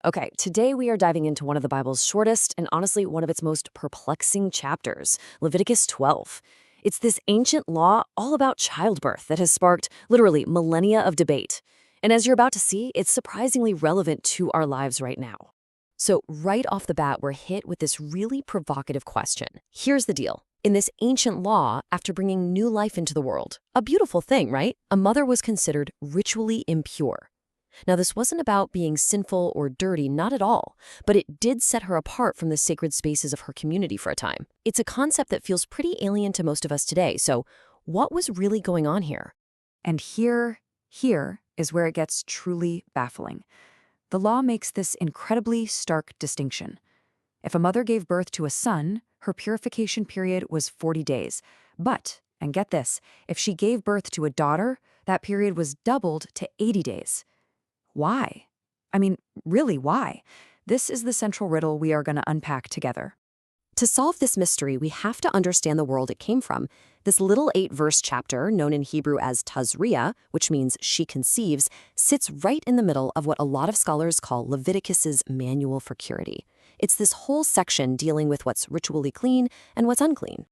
Okay, today we are diving into one of the Bible's shortest and honestly one of its most perplexing chapters, Leviticus 12. It's this ancient law all about childbirth that has sparked literally millennia of debate. And as you're about to see, it's surprisingly relevant to our lives right now. So, right off the bat, we're hit with this really provocative question. Here's the deal. In this ancient law, after bringing new life into the world, a beautiful thing, right? A mother was considered ritually impure. Now, this wasn't about being sinful or dirty, not at all, but it did set her apart from the sacred spaces of her community for a time. It's a concept that feels pretty alien to most of us today, so what was really going on here? And here is where it gets truly baffling. The law makes this incredibly stark distinction. If a mother gave birth to a son, her purification period was 40 days. But, and get this, if she gave birth to a daughter, that period was doubled to 80 days. Why? I mean, really, why? This is the central riddle we are going to unpack together. To solve this mystery, we have to understand the world it came from. This little 8-verse chapter, known in Hebrew as Tazria, which means she conceives, sits right in the middle of what a lot of scholars call Leviticus's manual for purity. It's this whole section dealing with what's ritually clean and what's unclean.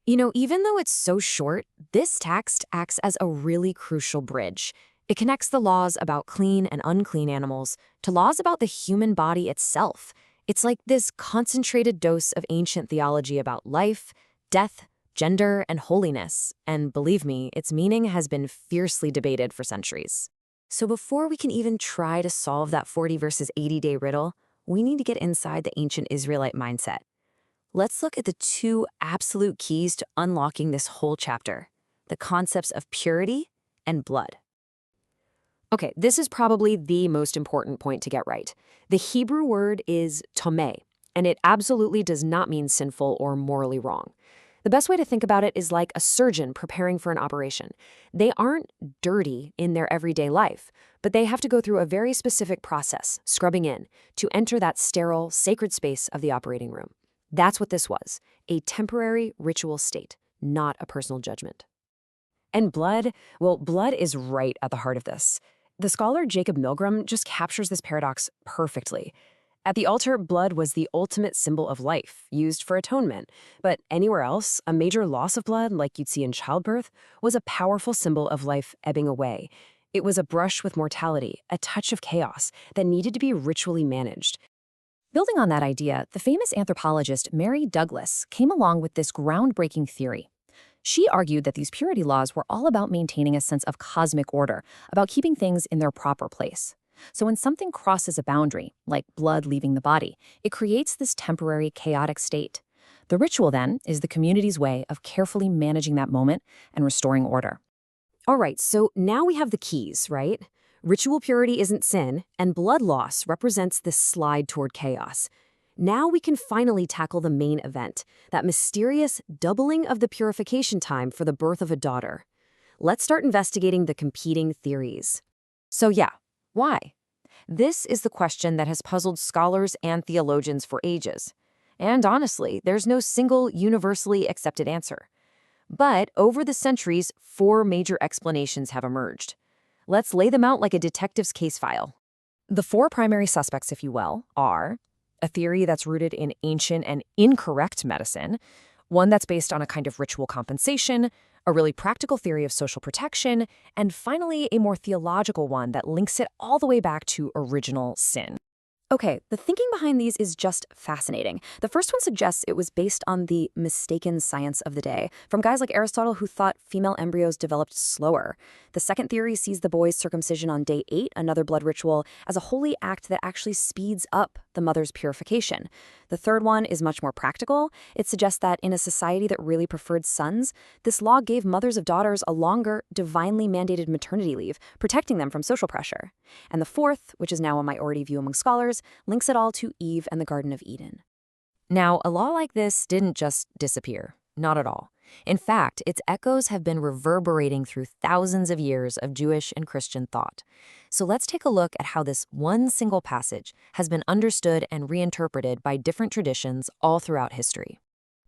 You know, even though it's so short, this text acts as a really crucial bridge. It connects the laws about clean and unclean animals to laws about the human body itself. It's like this concentrated dose of ancient theology about life, death, gender, and holiness. And believe me, its meaning has been fiercely debated for centuries. So before we can even try to solve that 40 versus 80-day riddle, we need to get inside the ancient Israelite mindset. Let's look at the two absolute keys to unlocking this whole chapter: the concepts of purity and blood. Okay, this is probably the most important point to get right. The Hebrew word is tomei, and it absolutely does not mean sinful or morally wrong. The best way to think about it is like a surgeon preparing for an operation. They aren't dirty in their everyday life, but they have to go through a very specific process, scrubbing in, to enter that sterile, sacred space of the operating room. That's what this was, a temporary ritual state, not a personal judgment. And blood, well, blood is right at the heart of this. The scholar Jacob Milgram just captures this paradox perfectly. At the altar, blood was the ultimate symbol of life, used for atonement. But anywhere else, a major loss of blood, like you'd see in childbirth, was a powerful symbol of life ebbing away. It was a brush with mortality, a touch of chaos that needed to be ritually managed. Building on that idea, the famous anthropologist Mary Douglas came along with this groundbreaking theory. She argued that these purity laws were all about maintaining a sense of cosmic order, about keeping things in their proper place. So when something crosses a boundary, like blood leaving the body, it creates this temporary chaotic state. The ritual, then, is the community's way of carefully managing that moment and restoring order. All right, so now we have the keys, right? Ritual purity isn't sin, and blood loss represents this slide toward chaos. Now we can finally tackle the main event, that mysterious doubling of the purification time for the birth of a daughter. Let's start investigating the competing theories. So yeah, why? This is the question that has puzzled scholars and theologians for ages. And honestly, there's no single universally accepted answer. But over the centuries, 4 major explanations have emerged. Let's lay them out like a detective's case file. The 4 primary suspects, if you will, are a theory that's rooted in ancient and incorrect medicine, one that's based on a kind of ritual compensation, a really practical theory of social protection, and finally a more theological one that links it all the way back to original sin. Okay, the thinking behind these is just fascinating. The first one suggests it was based on the mistaken science of the day, from guys like Aristotle who thought female embryos developed slower. The second theory sees the boy's circumcision on day 8, another blood ritual, as a holy act that actually speeds up the mother's purification. The third one is much more practical. It suggests that in a society that really preferred sons, this law gave mothers of daughters a longer, divinely mandated maternity leave, protecting them from social pressure. And the fourth, which is now a minority view among scholars, links it all to Eve and the Garden of Eden. Now, a law like this didn't just disappear. Not at all. In fact, its echoes have been reverberating through thousands of years of Jewish and Christian thought. So let's take a look at how this one single passage has been understood and reinterpreted by different traditions all throughout history.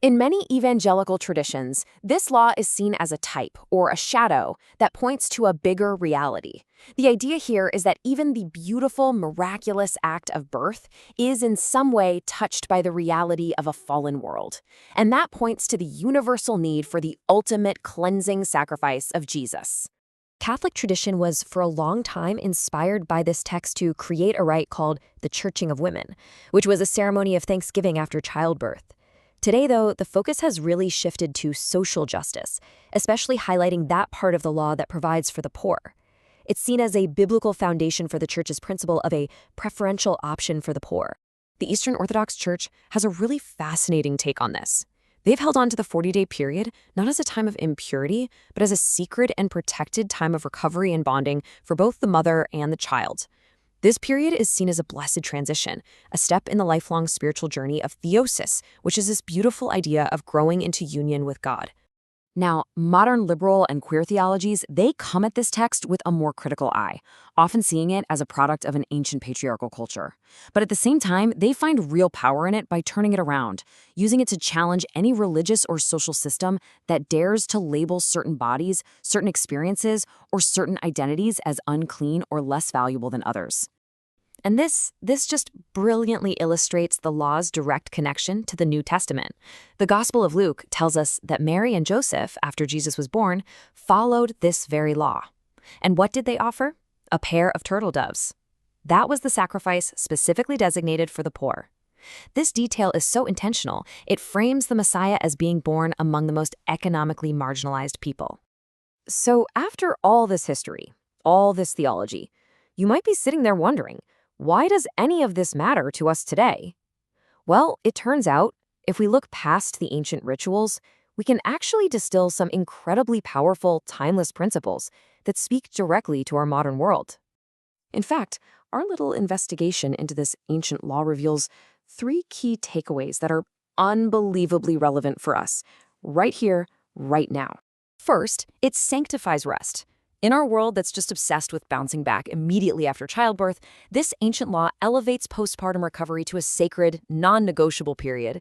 In many evangelical traditions, this law is seen as a type or a shadow that points to a bigger reality. The idea here is that even the beautiful, miraculous act of birth is in some way touched by the reality of a fallen world. And that points to the universal need for the ultimate cleansing sacrifice of Jesus. Catholic tradition was for a long time inspired by this text to create a rite called the Churching of Women, which was a ceremony of thanksgiving after childbirth. Today, though, the focus has really shifted to social justice, especially highlighting that part of the law that provides for the poor. It's seen as a biblical foundation for the Church's principle of a preferential option for the poor. The Eastern Orthodox Church has a really fascinating take on this. They've held on to the 40-day period not as a time of impurity, but as a secret and protected time of recovery and bonding for both the mother and the child. This period is seen as a blessed transition, a step in the lifelong spiritual journey of theosis, which is this beautiful idea of growing into union with God. Now, modern liberal and queer theologies, they come at this text with a more critical eye, often seeing it as a product of an ancient patriarchal culture. But at the same time, they find real power in it by turning it around, using it to challenge any religious or social system that dares to label certain bodies, certain experiences, or certain identities as unclean or less valuable than others. And this just brilliantly illustrates the law's direct connection to the New Testament. The Gospel of Luke tells us that Mary and Joseph, after Jesus was born, followed this very law. And what did they offer? A pair of turtle doves. That was the sacrifice specifically designated for the poor. This detail is so intentional, it frames the Messiah as being born among the most economically marginalized people. So after all this history, all this theology, you might be sitting there wondering, why does any of this matter to us today? Well, it turns out, if we look past the ancient rituals, we can actually distill some incredibly powerful, timeless principles that speak directly to our modern world. In fact, our little investigation into this ancient law reveals 3 key takeaways that are unbelievably relevant for us, right here, right now. First, it sanctifies rest. In our world that's just obsessed with bouncing back immediately after childbirth, this ancient law elevates postpartum recovery to a sacred, non-negotiable period.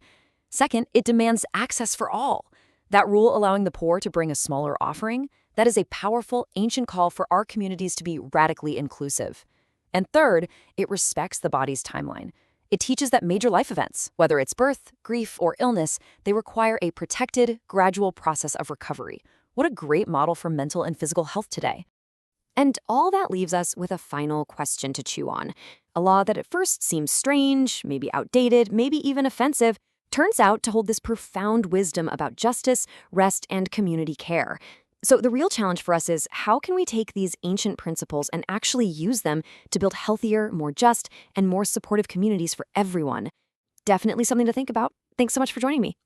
Second, it demands access for all. That rule allowing the poor to bring a smaller offering, that is a powerful, ancient call for our communities to be radically inclusive. And third, it respects the body's timeline. It teaches that major life events, whether it's birth, grief, or illness, they require a protected, gradual process of recovery. What a great model for mental and physical health today. And all that leaves us with a final question to chew on. A law that at first seems strange, maybe outdated, maybe even offensive, turns out to hold this profound wisdom about justice, rest, and community care. So the real challenge for us is, how can we take these ancient principles and actually use them to build healthier, more just, and more supportive communities for everyone? Definitely something to think about. Thanks so much for joining me.